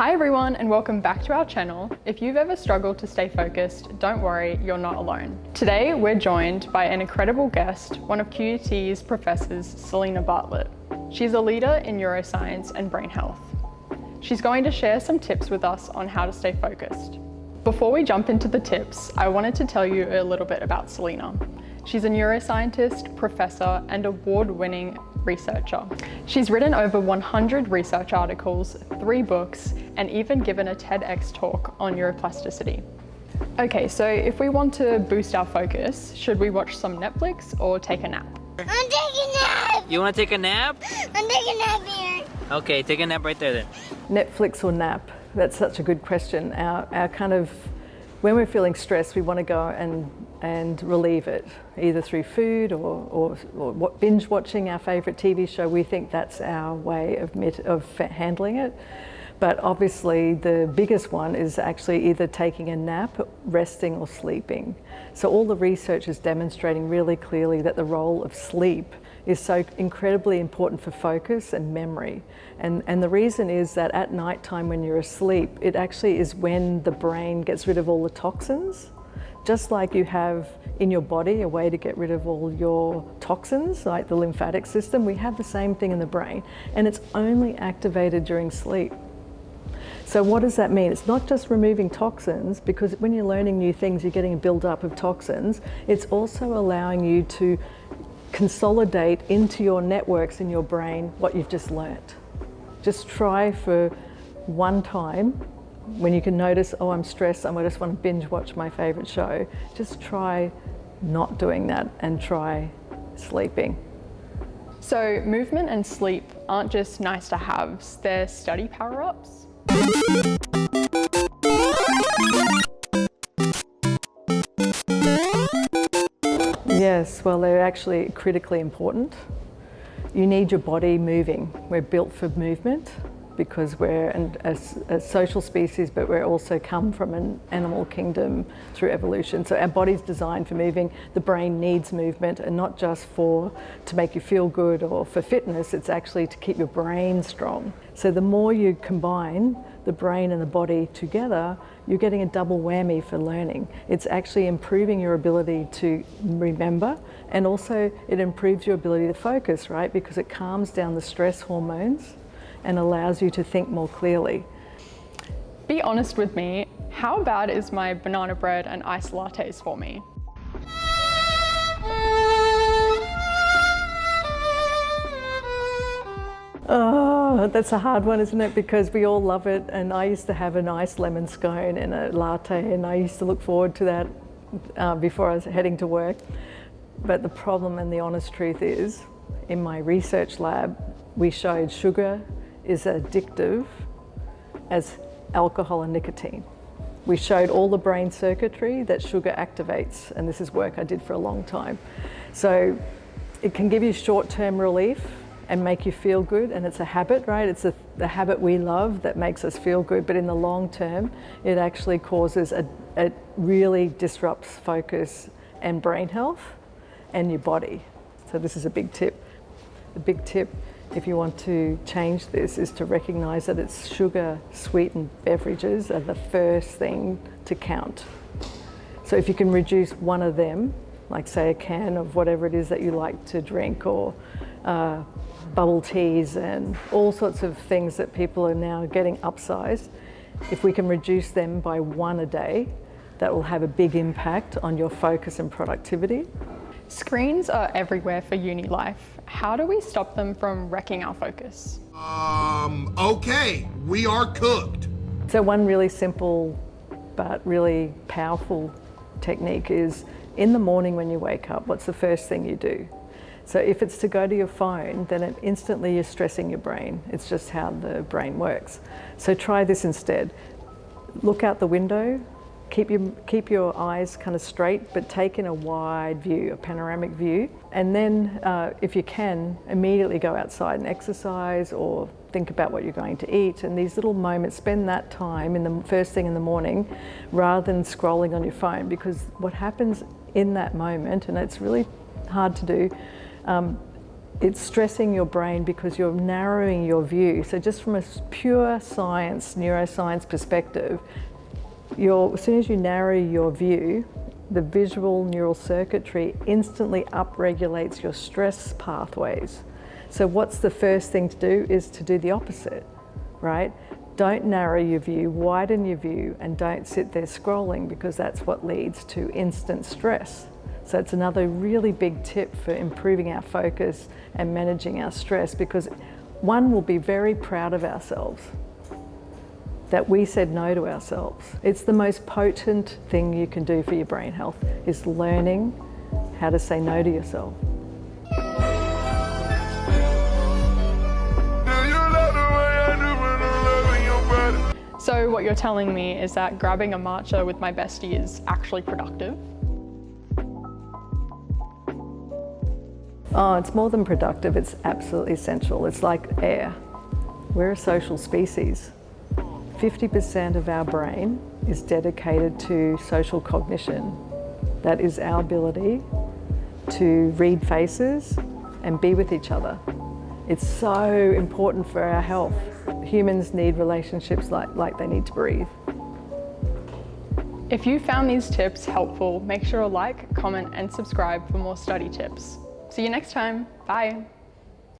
Hi everyone and welcome back to our channel. If you've ever struggled to stay focused, don't worry, you're not alone. Today we're joined by an incredible guest, one of QUT's professors, Selena Bartlett. She's a leader in neuroscience and brain health. She's going to share some tips with us on how to stay focused. Before we jump into the tips, I wanted to tell you a little bit about Selena. She's a neuroscientist, professor, and award-winning researcher. She's written over 100 research articles, 3 books, and even given a TEDx talk on neuroplasticity. Okay, so if we want to boost our focus, should we watch some Netflix or take a nap? I'm taking a nap! You want to take a nap? I'm taking a nap here. Okay, take a nap right there then. Netflix or nap? That's such a good question. Our kind of, when we're feeling stressed, we want to go and relieve it, either through food or binge watching our favourite TV show. We think that's our way of handling it. But obviously the biggest one is actually either taking a nap, resting or sleeping. So all the research is demonstrating really clearly that the role of sleep is so incredibly important for focus and memory. And the reason is that at night time when you're asleep, it actually is when the brain gets rid of all the toxins. Just like you have in your body a way to get rid of all your toxins, like the lymphatic system, we have the same thing in the brain, and it's only activated during sleep. So what does that mean? It's not just removing toxins, because when you're learning new things, you're getting a build-up of toxins. It's also allowing you to consolidate into your networks in your brain what you've just learnt. Just try for one time, when you can notice, oh, I'm stressed, I just want to binge watch my favourite show. Just try not doing that and try sleeping. So movement and sleep aren't just nice to haves, they're study power-ups. Yes, well, they're actually critically important. You need your body moving. We're built for movement because we're a social species, but we're also come from an animal kingdom through evolution. So our body's designed for moving. The brain needs movement, and not just to make you feel good or for fitness, it's actually to keep your brain strong. So the more you combine the brain and the body together, you're getting a double whammy for learning. It's actually improving your ability to remember, and also it improves your ability to focus, right? Because it calms down the stress hormones and allows you to think more clearly. Be honest with me, how bad is my banana bread and iced lattes for me? Oh, that's a hard one, isn't it? Because we all love it, and I used to have a nice lemon scone and a latte, and I used to look forward to that before I was heading to work. But the problem and the honest truth is, in my research lab, we showed sugar is addictive as alcohol and nicotine. We showed all the brain circuitry that sugar activates, and this is work I did for a long time. So it can give you short-term relief and make you feel good, and it's a habit, right? It's the habit we love that makes us feel good, but in the long term, it actually causes it really disrupts focus and brain health and your body. So this is a big tip. The big tip, if you want to change this, is to recognize that it's sugar-sweetened beverages are the first thing to count. So if you can reduce one of them, like say a can of whatever it is that you like to drink, or bubble teas and all sorts of things that people are now getting upsized, if we can reduce them by 1 a day, that will have a big impact on your focus and productivity. Screens are everywhere for uni life. How do we stop them from wrecking our focus? Okay, we are cooked. So one really simple but really powerful technique is, in the morning when you wake up, what's the first thing you do? So if it's to go to your phone, then instantly you're stressing your brain. It's just how the brain works. So try this instead. Look out the window, keep your eyes kind of straight, but take in a wide view, a panoramic view. And then if you can, immediately go outside and exercise, or think about what you're going to eat. And these little moments, spend that time in the first thing in the morning rather than scrolling on your phone, because what happens in that moment, and it's really hard to do, It's stressing your brain because you're narrowing your view. So just from a pure science, neuroscience perspective, as soon as you narrow your view, the visual neural circuitry instantly upregulates your stress pathways. So what's the first thing to do is to do the opposite, right? Don't narrow your view, widen your view, and don't sit there scrolling, because that's what leads to instant stress. So it's another really big tip for improving our focus and managing our stress, because one, will be very proud of ourselves that we said no to ourselves. It's the most potent thing you can do for your brain health, is learning how to say no to yourself. So what you're telling me is that grabbing a matcha with my bestie is actually productive? Oh, it's more than productive, it's absolutely essential. It's like air. We're a social species. 50% of our brain is dedicated to social cognition. That is our ability to read faces and be with each other. It's so important for our health. Humans need relationships like they need to breathe. If you found these tips helpful, make sure to like, comment, and subscribe for more study tips. See you next time. Bye.